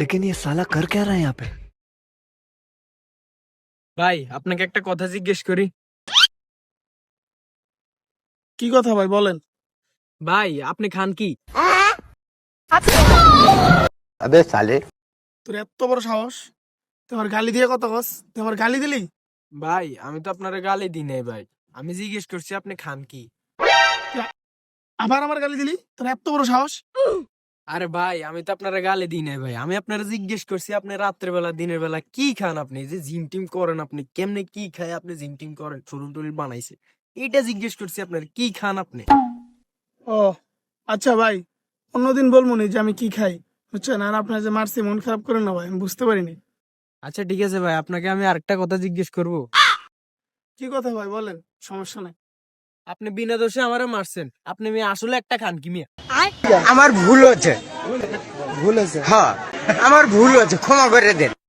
लेकिन ये साला कर क्या रहा है यहाँ पे? ভাই আপনাকে একটা কথা জিজ্ঞেস করি। কি কথা ভাই বলেন? ভাই আপনি খান কি? अबे साले তোর এত বড় সাহস, তুই আমার গালি দিয়ে কথা কস? তুই আমার গালি দিলি? ভাই আমি তো আপনারে গালি দিই নাই ভাই, আমি জিজ্ঞেস করছি আপনি খান কি? তুই আবার আমার গালি দিলি? তোর এত বড় সাহস? আরে ভাই আমি তো আপনারে গালি দিই নাই ভাই, আমি আপনারে জিজ্ঞেস করছি আপনি রাত্রে বেলা দিনের বেলা কি খান, আপনি যে জিম টিম করেন আপনি কেমনে কি খায় আপনি জিম টিম করেন শরীর টরীর বানাইছে, এইটা জিজ্ঞেস করছি আপনার কি খান আপনি। ও আচ্ছা ভাই, অন্যদিন বলবো নি যে আমি কি খাই, বুঝছেন? আর আপনার যে মারছি মন খারাপ করেন না ভাই, আমি বুঝতে পারিনি। আচ্ছা ঠিক আছে ভাই, আপনাকে আমি আরেকটা কথা জিজ্ঞেস করব। কি কথা ভাই বলেন, সমস্যা নাই। আপনি বিনা দোষে আমারে মারছেন, আপনি মেয়ে আসলে একটা খান কি মিয়া? আমার ভুল হচ্ছে হ্যাঁ আমার ভুল হচ্ছে ক্ষমা করে দেন